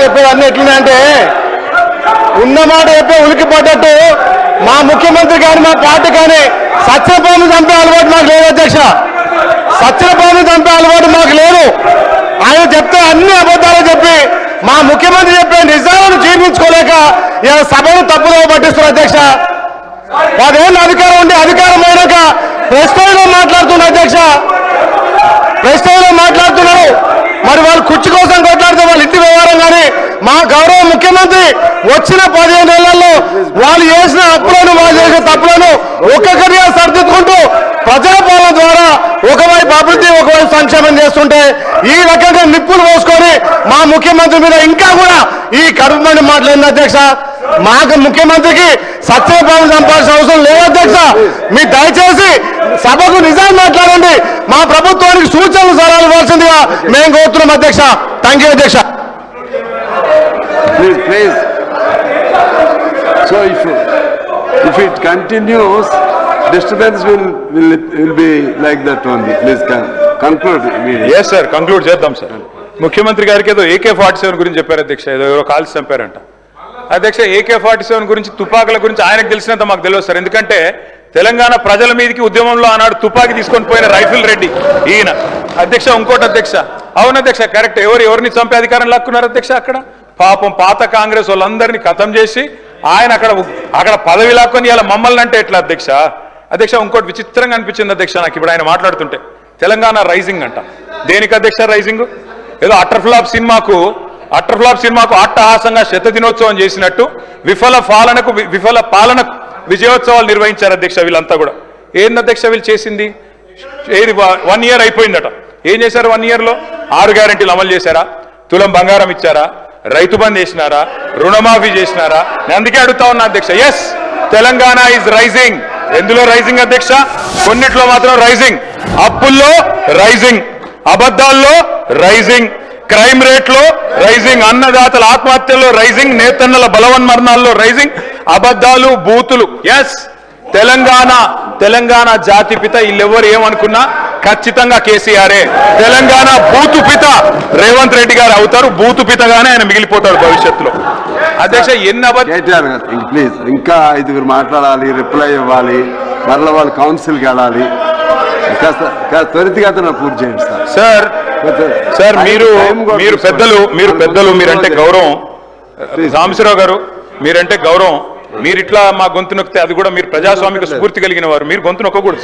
చెప్పేవన్నీ ఎట్లున్నాయంటే ఉన్నమాట చెప్పే ఉలికి పడ్డట్టు మా ముఖ్యమంత్రి కానీ మా పార్టీ కానీ సత్యపాము చంపే అలవాటు మాకు లేదు అధ్యక్ష. సత్యపాము చంపే అలవాటు మాకు లేదు. ఆయన చెప్తే అన్ని అబద్ధాలు చెప్పి మా ముఖ్యమంత్రి చెప్పే నిజాలను జీర్ణించుకోలేక ఇలా సభను తప్పుదో పట్టిస్తున్నారు అధ్యక్ష. 10 ఏళ్ళ అధికారం ఉండి అధికారం అయినాక ప్రెస్ లో మాట్లాడుతున్నారు అధ్యక్ష. ప్రెస్ లో మాట్లాడుతున్నారు. మరి వాళ్ళు కుర్చీ కోసం కొట్లాడితే వాళ్ళ ఇంటి వ్యవహారం కానీ మా గౌరవ ముఖ్యమంత్రి వచ్చిన 15 ఏళ్లలో వాళ్ళు చేసిన అప్పులను వాళ్ళు చేసిన తప్పులను ఒక్కొక్కరిగా సరిదిద్దుకుంటూ ప్రజాపాలన ద్వారా ఒకవైపు అభివృద్ధి ఒకవైపు సంక్షేమం చేస్తుంటే ఈ రకంగా నిప్పులు పోసుకొని మా ముఖ్యమంత్రి మీద ఇంకా కూడా ఈ కడుపు మండి మాట్లాడింది అధ్యక్ష. మాకు ముఖ్యమంత్రికి సత్యపాలన చంపాల్సిన అవసరం లేదు అధ్యక్ష. మీ దయచేసి సభకు నిజాలు మాట్లాడండి. మా ప్రభుత్వానికి సూచనలు సలహాలు ఇవ్వాల్సిందిగా మేము కోరుతున్నాం అధ్యక్ష. థ్యాంక్ యూ అధ్యక్ష. Please. So if it continues, disturbance will be like that only. Please conclude. Yes sir, conclude చేద్దాం సార్. ముఖ్యమంత్రి గారికి ఏదో AK-47 గురించి చెప్పారు అధ్యక్ష. ఏదో కాల్సి చంపారంట అధ్యక్ష. AK-47 గురించి తుపాకుల గురించి ఆయనకు తెలిసినంత మాకు తెలియదు సార్. ఎందుకంటే తెలంగాణ ప్రజల మీదకి ఉద్యమంలో ఆనాడు తుపాకీ తీసుకొని పోయిన రైఫిల్ రెడ్డి ఈయన అధ్యక్ష. ఇంకోటి అధ్యక్ష, అవును అధ్యక్ష కరెక్ట్. ఎవరిని చంపే అధికారం లాక్కున్నారు అధ్యక్ష. అక్కడ పాపం పాత కాంగ్రెస్ వాళ్ళందరినీ ఖతం చేసి ఆయన అక్కడ పదవి లాక్కొని ఇలా మమ్మల్ని అంటే ఎట్లా అధ్యక్ష. అధ్యక్ష ఇంకోటి విచిత్రంగా అనిపించింది అధ్యక్ష నాకు ఇప్పుడు ఆయన మాట్లాడుతుంటే. తెలంగాణ రైజింగ్ అంట. దేనికి అధ్యక్ష రైజింగ్? ఏదో అట్టర్ఫ్లాప్ సినిమాకు అట్టహాసంగా శతదినోత్సవం చేసినట్టు విఫల పాలనకు విజయోత్సవాలు నిర్వహించారు అధ్యక్ష. వీళ్ళంతా కూడా ఏంది అధ్యక్ష వీళ్ళు చేసింది? ఏది 1 year అయిపోయిందట. ఏం చేశారు 1 yearలో? 6 గ్యారెంటీలు అమలు చేశారా? తులం బంగారం ఇచ్చారా? రైతు బంద్ చేసినారా? రుణమాఫీ చేసినారా? నేను అందుకే అడుగుతా ఉన్నా అధ్యక్ష. Yes, Telangana is rising. ఎందులో రైజింగ్ అధ్యక్ష? కొన్నిట్లో మాత్రం రైజింగ్. అప్పుల్లో రైజింగ్, అబద్ధాల్లో రైజింగ్, క్రైమ్ రేట్లో రైజింగ్, అన్నదాతల ఆత్మహత్యల్లో రైజింగ్, నేతన్నల బలవన్మరణాల్లో రైజింగ్, అబద్ధాలు బూతులు. ఎస్, తెలంగాణ జాతిపిత వీళ్ళెవరు ఏమనుకున్నా ఖచ్చితంగా కేసీఆరే. తెలంగాణ బూతుపిత రేవంత్ రెడ్డి గారు అవుతారు. బూతుపితగానే ఆయన మిగిలిపోతాడు భవిష్యత్తులో అధ్యక్ష. ప్లీజ్ ఇంకా 5 మాట్లాడాలి, రిప్లై ఇవ్వాలి, మరలా వాళ్ళు కౌన్సిల్కి వెళ్ళాలి. త్వరితగతిన పూర్తి చేయండి సార్. సార్ మీరు పెద్దలు మీరంటే గౌరవం. రామశివరావు గారు మీరంటే గౌరవం. మీరు ఇట్లా మా గొంతు నొక్కితే అది కూడా మీరు ప్రజాస్వామిక స్ఫూర్తి కలిగిన వారు. మీరు గొంతు నొక్కకూడదు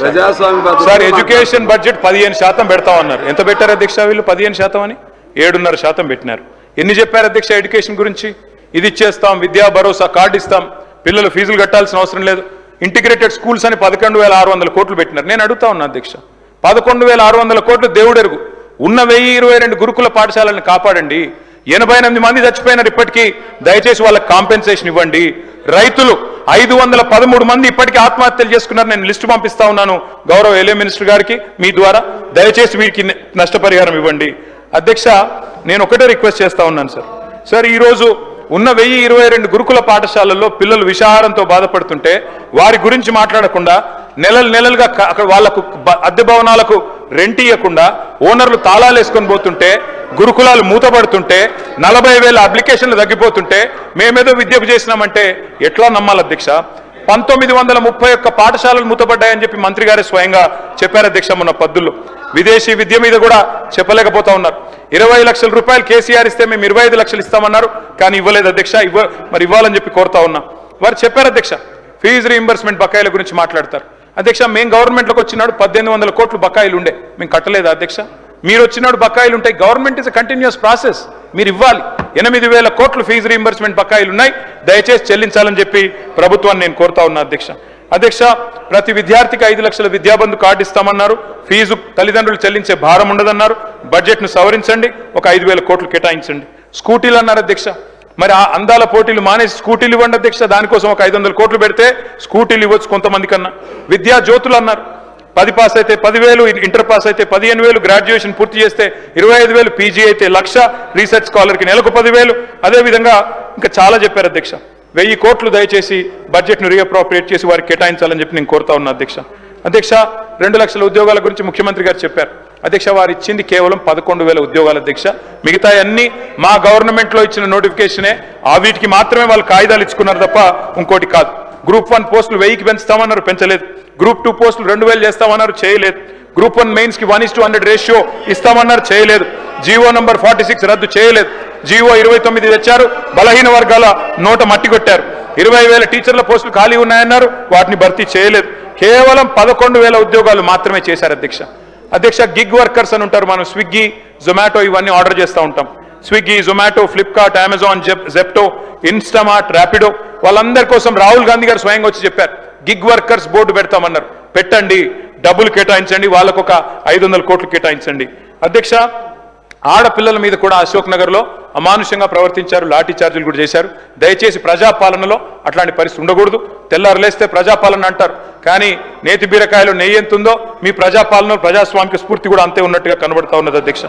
సార్. Education budget 15% పెడతామన్నారు. ఎంత పెట్టారు అధ్యక్ష వీళ్ళు? 15% అని 7.5% పెట్టినారు. ఎన్ని చెప్పారు అధ్యక్ష ఎడ్యుకేషన్ గురించి? ఇది ఇచ్చేస్తాం, విద్యా భరోసా కార్డు ఇస్తాం, పిల్లలు ఫీజులు కట్టాల్సిన అవసరం లేదు, ఇంటిగ్రేటెడ్ స్కూల్స్ అని 11,600 కోట్లు పెట్టినారు. నేను అడుగుతా ఉన్నా అధ్యక్ష, 11,600 కోట్లు దేవుడెరుగు. ఉన్న 1022 గురుకుల పాఠశాలను కాపాడండి. 88 మంది చచ్చిపోయినారు ఇప్పటికీ. దయచేసి వాళ్ళకి కాంపెన్సేషన్ ఇవ్వండి. రైతులు 513 మంది ఇప్పటికీ ఆత్మహత్యలు చేసుకున్నారు. నేను లిస్టు పంపిస్తా ఉన్నాను గౌరవ ఎల్ఏ మినిస్టర్ గారికి మీ ద్వారా. దయచేసి వీరికి నష్టపరిహారం ఇవ్వండి. అధ్యక్ష నేను ఒకటే రిక్వెస్ట్ చేస్తా ఉన్నాను సార్. ఈరోజు ఉన్న 1022 గురుకుల పాఠశాలల్లో పిల్లలు విషాహారంతో బాధపడుతుంటే వారి గురించి మాట్లాడకుండా నెలలుగా అక్కడ వాళ్లకు అద్దె భవనాలకు రెంట్ ఇవ్వకుండా ఓనర్లు తాళాలు వేసుకొని పోతుంటే, గురుకులాలు మూతపడుతుంటే, 40,000 అప్లికేషన్లు తగ్గిపోతుంటే మేమేదో విద్యకు చేసినామంటే ఎట్లా నమ్మాలి అధ్యక్ష? 1931 పాఠశాలలు మూతపడ్డాయని చెప్పి మంత్రి గారే స్వయంగా చెప్పారు అధ్యక్ష మొన్న పద్దుల్లో. విదేశీ విద్య మీద కూడా చెప్పలేకపోతా ఉన్నారు. 20 లక్షల రూపాయలు కేసీఆర్ ఇస్తే మేము 25 లక్షలు ఇస్తామన్నారు. కానీ ఇవ్వలేదు అధ్యక్ష. మరి ఇవ్వాలని చెప్పి కోరుతా ఉన్నా. వారు చెప్పారు అధ్యక్ష ఫీజు రీయింబర్స్మెంట్ బకాయిల గురించి మాట్లాడతారు అధ్యక్ష. మేము గవర్నమెంట్లోకి వచ్చినాడు 1800 కోట్లు బకాయిలు ఉండే, మేము కట్టలేదు అధ్యక్ష. మీరు వచ్చినాడు బకాయిలు ఉంటాయి. Government is a continuous process. మీరు ఇవ్వాలి. 8,000 కోట్లు ఫీజు రీయింబర్స్మెంట్ బకాయిలు ఉన్నాయి. దయచేసి చెల్లించాలని చెప్పి ప్రభుత్వాన్ని నేను కోరుతా ఉన్నా అధ్యక్ష. ప్రతి విద్యార్థికి 5 లక్షల విద్యాబంధు కార్డు ఇస్తామన్నారు. ఫీజు తల్లిదండ్రులు చెల్లించే భారం ఉండదన్నారు. బడ్జెట్ను సవరించండి, ఒక 5,000 కోట్లు కేటాయించండి. స్కూటీలు అన్నారు అధ్యక్ష. మరి ఆ అందాల పోటీలు మానేసి స్కూటీలు ఇవ్వండి అధ్యక్ష. దానికోసం ఒక 500 కోట్లు పెడితే స్కూటీలు ఇవ్వచ్చు కొంతమంది కన్నా. విద్యా జ్యోతులు అన్నారు. 10 పాస్ అయితే 10,000, ఇంటర్ పాస్ అయితే 15,000, గ్రాడ్యుయేషన్ పూర్తి చేస్తే 25,000, పీజీ అయితే 1,00,000, రీసెర్చ్ స్కాలర్కి నెలకు 10,000. అదేవిధంగా ఇంకా చాలా చెప్పారు అధ్యక్ష. 1000 కోట్లు దయచేసి బడ్జెట్ను రీఅప్రోప్రియేట్ చేసి వారికి కేటాయించాలని చెప్పి నేను కోరుతా ఉన్నా అధ్యక్ష. 2 లక్షల ఉద్యోగాల గురించి ముఖ్యమంత్రి గారు చెప్పారు. అధ్యక్ష వారు ఇచ్చింది కేవలం 11,000 ఉద్యోగాలు అధ్యక్ష. మిగతా అన్ని మా గవర్నమెంట్లో ఇచ్చిన నోటిఫికేషనే, ఆ వీటికి మాత్రమే వాళ్ళు కాగితాలు ఇచ్చుకున్నారు తప్ప ఇంకోటి కాదు. గ్రూప్ 1 పోస్టులు 1000కి పెంచుతామన్నారు, పెంచలేదు. గ్రూప్ 2 పోస్టులు 2000 చేస్తామన్నారు, చేయలేదు. గ్రూప్ 1 మెయిన్స్ కి 1:100 రేషియో ఇస్తామన్నారు, చేయలేదు. జీవో నంబర్ 46 రద్దు చేయలేదు. జీవో 29 తెచ్చారు, బలహీన వర్గాల నోట మట్టి కొట్టారు. 20,000 టీచర్ల పోస్టులు ఖాళీ ఉన్నాయన్నారు, వాటిని భర్తీ చేయలేదు. కేవలం 11,000 ఉద్యోగాలు మాత్రమే చేశారు అధ్యక్ష. అధ్యక్ష గిగ్ వర్కర్స్ అని ఉంటారు, మనం స్విగ్గీ జొమాటో ఇవన్నీ ఆర్డర్ చేస్తూ ఉంటాం. Swiggy, Zomato, Flipkart, Amazon, Zepto, Instamart, Rapido, వాళ్ళందరి కోసం రాహుల్ గాంధీ గారు స్వయంగా వచ్చి చెప్పారు, గిగ్ వర్కర్స్ బోర్డు పెడతామన్నారు. పెట్టండి, డబ్బులు కేటాయించండి, వాళ్ళకు ఒక 500 కోట్లు కేటాయించండి. అధ్యక్ష ఆడపిల్లల మీద కూడా అశోక్ నగర్ లో అమానుషంగా ప్రవర్తించారు, లాఠీ చార్జీలు కూడా చేశారు. దయచేసి ప్రజాపాలనలో అట్లాంటి పరిస్థితి ఉండకూడదు. తెల్లారులేస్తే ప్రజాపాలన అంటారు, కానీ నేతి బీరకాయలో నెయ్యి ఎంత ఉందో మీ ప్రజాపాలనలో ప్రజాస్వామిక స్ఫూర్తి కూడా అంతే ఉన్నట్టుగా కనబడతా ఉన్నది అధ్యక్ష.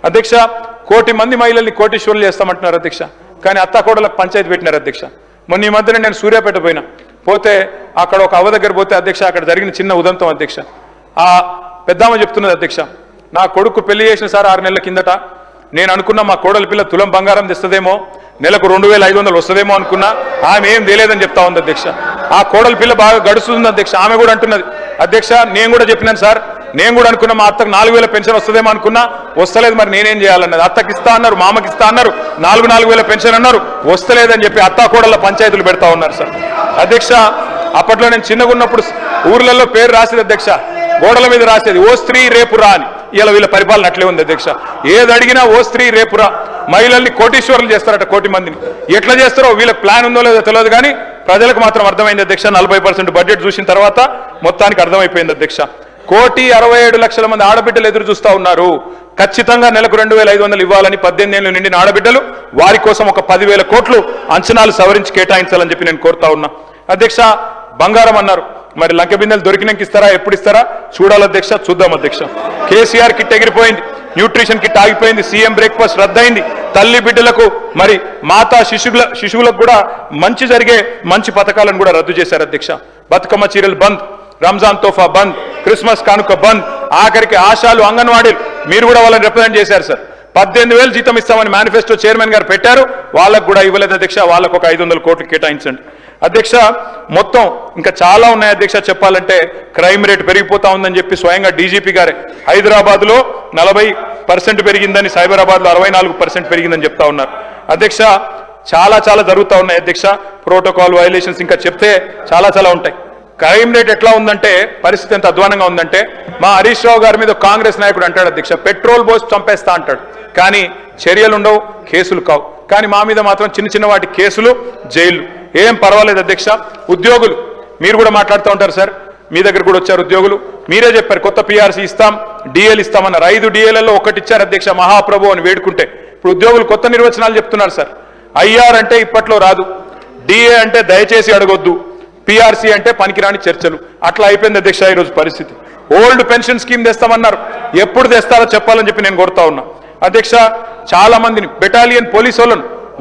అధ్యక్ష 1,000,000 మంది మహిళల్ని కోటీశ్వరులు చేస్తామంటున్నారు అధ్యక్ష, కానీ అత్తాకోడలకు పంచాయతీ పెట్టినారు అధ్యక్ష. మొన్న ఈ మధ్యన నేను సూర్యాపేట పోతే అక్కడ ఒక అవ్వ దగ్గర పోతే అధ్యక్ష, అక్కడ జరిగిన చిన్న ఉదంతం అధ్యక్ష. ఆ పెద్దామ చెప్తున్నది అధ్యక్ష, నా కొడుకు పెళ్లి చేసిన సార్ 6 నెలల కిందట, నేను అనుకున్నా మా కోడలి పిల్ల తులం బంగారం తెస్తుందేమో, నెలకు 2,500 వస్తుందేమో అనుకున్నా, ఆమె ఏం తెలియదని చెప్తా ఉంది అధ్యక్ష. ఆ కోడలి పిల్ల బాగా గడుస్తుంది అధ్యక్ష. ఆమె కూడా అంటున్నది అధ్యక్ష, నేను కూడా చెప్పినాను సార్, నేను కూడా అనుకున్నా మా అత్తకు 4,000 పెన్షన్ వస్తుందేమో అనుకున్నా, వస్తలేదు, మరి నేనేం చేయాలన్నది. అత్తకి ఇస్తా అన్నారు, మామకి ఇస్తా అన్నారు, 4,000 పెన్షన్ అన్నారు, వస్తలేదని చెప్పి అత్తా కోడళ్ళ పంచాయతీలు పెడతా ఉన్నారు సార్. అధ్యక్ష అప్పట్లో నేను చిన్నగా ఉన్నప్పుడు ఊర్లలో పేరు రాసేది అధ్యక్ష, గోడల మీద రాసేది ఓ స్త్రీ రేపురా అని. ఇలా వీళ్ళ పరిపాలన అట్లే ఉంది అధ్యక్ష. ఏది అడిగినా ఓ స్త్రీ రేపురా. మహిళల్ని కోటీశ్వరులు చేస్తారట, 1,000,000 మందిని. ఎట్లా చేస్తారో వీళ్ళకి ప్లాన్ ఉందో లేదో తెలియదు, కానీ ప్రజలకు మాత్రం అర్థమైంది అధ్యక్ష. 40% బడ్జెట్ చూసిన తర్వాత మొత్తానికి అర్థమైపోయింది అధ్యక్ష. 1,67,00,000 మంది ఆడబిడ్డలు ఎదురు చూస్తా ఉన్నారు. ఖచ్చితంగా నెలకు 2,500 ఇవ్వాలని 18 ఏళ్ళు నిండిన ఆడబిడ్డలు, వారి కోసం ఒక 10,000 కోట్లు అంచనాలు సవరించి కేటాయించాలని చెప్పి నేను కోరుతా ఉన్నా అధ్యక్ష. బంగారం అన్నారు, మరి లంక బిందెలు దొరికినాక ఇస్తారా, ఎప్పుడు ఇస్తారా చూడాలి అధ్యక్ష, చూద్దాం అధ్యక్ష. కేసీఆర్ కిట్ ఎగిరిపోయింది, న్యూట్రిషన్ కిట్ ఆగిపోయింది, సీఎం బ్రేక్ఫాస్ట్ రద్దయింది. తల్లి బిడ్డలకు మరి మాతా శిశువులకు కూడా మంచి జరిగే మంచి పథకాలను కూడా రద్దు చేశారు అధ్యక్ష. బతుకమ్మ చీరలు బంద్, రంజాన్ తోఫా బంద్, క్రిస్మస్ కానుక బంద్, ఆఖరికి ఆశాలు, అంగన్వాడీలు మీరు కూడా వాళ్ళని రిప్రజెంట్ చేశారు సార్. 18,000 జీతం ఇస్తామని మేనిఫెస్టో చైర్మన్ గారు పెట్టారు, వాళ్ళకు కూడా ఇవ్వలేదు అధ్యక్ష. వాళ్ళకు ఒక 500 కోట్లు కేటాయించండి అధ్యక్ష. మొత్తం ఇంకా చాలా ఉన్నాయి అధ్యక్ష చెప్పాలంటే. క్రైమ్ రేట్ పెరిగిపోతా ఉందని చెప్పి స్వయంగా డీజీపీ గారే హైదరాబాద్ లో 40% పెరిగిందని, సైబరాబాద్ లో 64% పెరిగిందని చెప్తా ఉన్నారు అధ్యక్ష. చాలా జరుగుతూ ఉన్నాయి అధ్యక్ష. ప్రోటోకాల్ వైలేషన్స్ ఇంకా చెప్తే చాలా ఉంటాయి. క్రైమ్ రేట్ ఎట్లా ఉందంటే, పరిస్థితి ఎంత అధ్వానంగా ఉందంటే, మా హరీష్ రావు గారి మీద కాంగ్రెస్ నాయకుడు అంటాడు అధ్యక్ష, పెట్రోల్ పోసి చంపేస్తా అంటాడు, కానీ చర్యలు ఉండవు, కేసులు కావు. కానీ మా మీద మాత్రం చిన్న వాటి కేసులు, జైలు. ఏం పర్వాలేదు అధ్యక్ష. ఉద్యోగులు మీరు కూడా మాట్లాడుతూ ఉంటారు సార్, మీ దగ్గర కూడా వచ్చారు ఉద్యోగులు, మీరే చెప్పారు కొత్త పిఆర్సీ ఇస్తాం, డిఎల్ ఇస్తామన్నారు. 5 డిఎల్లలో ఒకటి ఇచ్చారు అధ్యక్ష, మహాప్రభు అని వేడుకుంటే. ఇప్పుడు ఉద్యోగులు కొత్త నిర్వచనాలు చెప్తున్నారు సార్. ఐఆర్ అంటే ఇప్పట్లో రాదు, డిఏ అంటే దయచేసి అడగొద్దు, పిఆర్సీ అంటే పనికిరాని చర్చలు. అట్లా అయిపోయింది అధ్యక్ష ఈరోజు పరిస్థితి. ఓల్డ్ పెన్షన్ స్కీమ్ తెస్తామన్నారు, ఎప్పుడు తెస్తారో చెప్పాలని చెప్పి నేను కోరుతా ఉన్నా అధ్యక్ష. చాలా మందిని బెటాలియన్ పోలీసు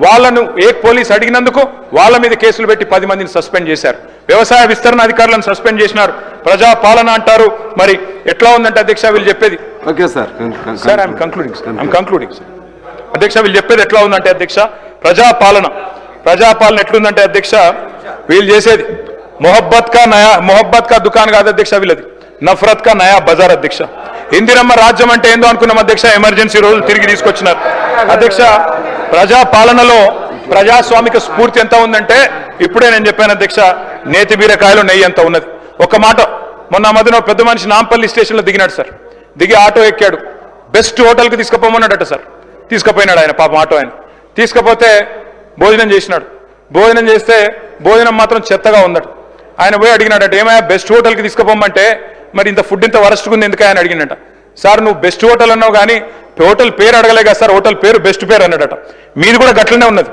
వాళ్ళను ఏ పోలీస్ అడిగినందుకు వాళ్ళ మీద కేసులు పెట్టి 10 మందిని సస్పెండ్ చేశారు. వ్యవసాయ విస్తరణ అధికారులను సస్పెండ్ చేసినారు. ప్రజా పాలన అంటారు, మరి ఎట్లా ఉందంటే అధ్యక్ష వీళ్ళు చెప్పేది. Okay sir, I'm concluding sir. అధ్యక్ష వీళ్ళు చెప్పేది ఎట్లా ఉందంటే అధ్యక్ష, ప్రజాపాలన ఎట్లుందంటే అధ్యక్ష, వీళ్ళు చేసేది మొహబ్బత్ కా దుకాన్ కాదు అధ్యక్ష, వీళ్ళది నఫరత్ కా నయా బజార్ అధ్యక్ష. ఇందిరమ్మ రాజ్యం అంటే ఏందో అనుకున్నాం అధ్యక్ష, ఎమర్జెన్సీ రోజులు తిరిగి తీసుకొచ్చినారు అధ్యక్ష. ప్రజాపాలనలో ప్రజాస్వామిక స్ఫూర్తి ఎంత ఉందంటే, ఇప్పుడే నేను చెప్పాను అధ్యక్ష, నేతి బీరకాయలో నెయ్యి ఎంత ఉన్నది. ఒక మాట, మొన్న మధ్యన పెద్ద మనిషి నాంపల్లి స్టేషన్లో దిగినాడు సార్. దిగి ఆటో ఎక్కాడు, బెస్ట్ హోటల్కి తీసుకుపోమన్నాడట సార్. తీసుకుపోయినాడు ఆయన, పాపం ఆటో ఆయన. తీసుకుపోతే భోజనం చేసినాడు. భోజనం చేస్తే భోజనం మాత్రం చెత్తగా ఉందట. ఆయన పోయి అడిగినాడట, ఏమయ్యా బెస్ట్ హోటల్కి తీసుకుపోమంటే మరి ఇంత ఫుడ్ ఇంత వరస్ట్గా ఉంది ఎందుకని అడిగినట. సార్ నువ్వు బెస్ట్ హోటల్ అన్నావు కానీ హోటల్ పేరు అడగలే కదా సార్, హోటల్ పేరు బెస్ట్ పేరు అన్నాడట. మీది కూడా గట్లనే ఉన్నది.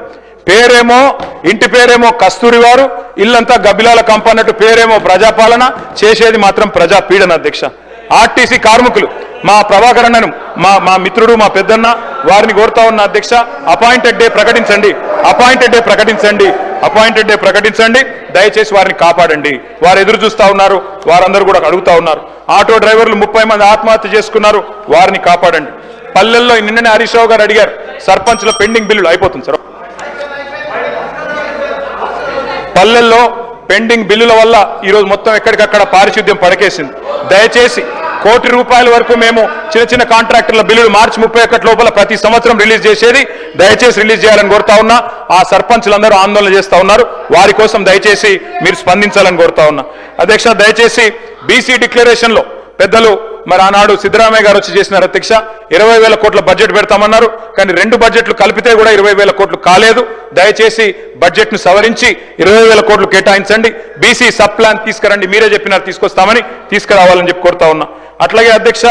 పేరేమో ఇంటి పేరేమో కస్తూరి వారు, ఇల్లంతా గబ్బిలాల కంప అన్నట్టు పేరేమో ప్రజాపాలన, చేసేది మాత్రం ప్రజా పీడన అధ్యక్ష. ఆర్టీసీ కార్మికులు మా ప్రభాకర్ అన్నను, మా మిత్రుడు, మా పెద్దన్న, వారిని కోరుతా ఉన్న అధ్యక్ష, అపాయింటెడ్ డే ప్రకటించండి. అపాయింటెడ్ డే ప్రకటించండి, దయచేసి వారిని కాపాడండి. వారు ఎదురు చూస్తా ఉన్నారు, వారందరూ కూడా అడుగుతా ఉన్నారు. ఆటో డ్రైవర్లు 30 మంది ఆత్మహత్య చేసుకున్నారు, వారిని కాపాడండి. పల్లెల్లో నిన్ననే హరీష్ రావు గారు అడిగారు, సర్పంచ్ల పెండింగ్ బిల్లులు అయిపోతుంది సార్. పల్లెల్లో పెండింగ్ బిల్లుల వల్ల ఈరోజు మొత్తం ఎక్కడికక్కడ పారిశుద్ధ్యం పడకేసింది. దయచేసి ₹1 కోటి వరకు మేము చిన్న కాంట్రాక్టర్ల బిల్లులు మార్చి 31 లోపల ప్రతి సంవత్సరం రిలీజ్ చేసేది, దయచేసి రిలీజ్ చేయాలని కోరుతా ఉన్నా. ఆ సర్పంచ్లందరూ ఆందోళన చేస్తా ఉన్నారు, వారి కోసం దయచేసి మీరు స్పందించాలని కోరుతా ఉన్నా. అధ్యక్ష, దయచేసి బీసీ డిక్లరేషన్ లో పెద్దలు మరి ఆనాడు సిద్ధరామయ్య గారు వచ్చి చేసినారు అధ్యక్ష. 20,000 కోట్ల బడ్జెట్ పెడతామన్నారు, కానీ 2 బడ్జెట్లు కలిపితే కూడా 20,000 కోట్లు కాలేదు. దయచేసి బడ్జెట్ ను సవరించి 20,000 కోట్లు కేటాయించండి. బీసీ సబ్ ప్లాన్ తీసుకురండి, మీరే చెప్పినారు తీసుకొస్తామని, తీసుకురావాలని చెప్పి కోరుతా ఉన్నా. అట్లాగే అధ్యక్ష,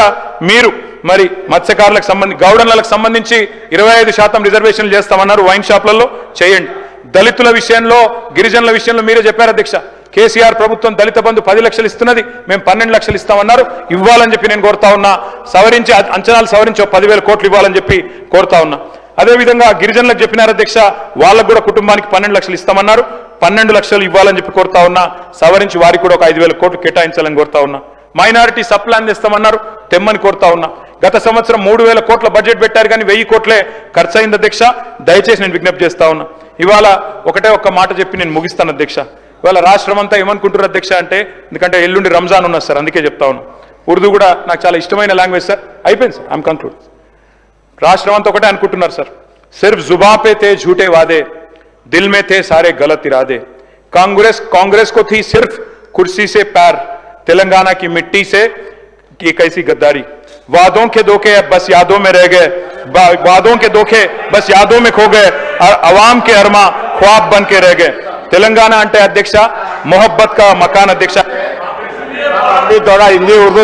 మీరు మరి మత్స్యకారులకు సంబంధించి గౌడన్లకు సంబంధించి 25% రిజర్వేషన్లు చేస్తామన్నారు, వైన్ షాప్లలో చేయండి. దళితుల విషయంలో గిరిజనుల విషయంలో మీరే చెప్పారు అధ్యక్ష. కేసీఆర్ ప్రభుత్వం దళిత బంధు 10 లక్షలు ఇస్తున్నది, మేము 12 లక్షలు ఇస్తామన్నారు, ఇవ్వాలని చెప్పి నేను కోరుతా ఉన్నా. సవరించి అంచనాలు సవరించి 10,000 కోట్లు ఇవ్వాలని చెప్పి కోరుతా ఉన్నా. అదేవిధంగా గిరిజనులకు చెప్పినారు అధ్యక్ష, వాళ్ళకు కూడా కుటుంబానికి 12 లక్షలు ఇస్తామన్నారు, 12 లక్షలు ఇవ్వాలని చెప్పి కోరుతా ఉన్నా. సవరించి వారికి కూడా ఒక 5,000 కోట్లు కేటాయించాలని కోరుతా ఉన్నా. మైనారిటీ సబ్ ప్లాన్ తెస్తామన్నారు, తెమ్మని కోరుతా ఉన్నా. గత సంవత్సరం 3,000 కోట్ల బడ్జెట్ పెట్టారు, కానీ 1,000 కోట్లే ఖర్చు అయింది అధ్యక్ష. దయచేసి నేను విజ్ఞప్తి చేస్తా ఉన్నా. ఇవాళ ఒక్క మాట చెప్పి నేను ముగిస్తాను అధ్యక్ష. ఇవాళ రాష్ట్రం అంతా ఏమనుకుంటారు అధ్యక్ష అంటే, ఎందుకంటే ఎల్లుండి రంజాన్ ఉన్నది సార్, అందుకే చెప్తా ఉన్నా. ఉర్దూ కూడా నాకు చాలా ఇష్టమైన లాంగ్వేజ్ సార్. అయిపోయింది సార్, ఐఎమ్ కంక్లూడ్. రాష్ట్రం అంతా ఒకటే అనుకుంటున్నారు సార్. సిర్ఫ్ జుబా పే తే झूठे वादे, दिल में थे सारे गलत इरादे. कांग्रेस को थी सिर्फ कुर्सी से प्यार, तेलंगाना की मिट्टी से ये कैसी गद्दारी. वादों के धोखे बस यादों में रह गए, वादों के धोखे बस यादों में खो गए, और अवाम के अरमा ख्वाब बन के रह गए. तेलंगाना అంటే అధ్యక్ష మొహబ్బత్ కా మకాన్ అధ్యక్ష. थोड़ा हिंदी उर्दू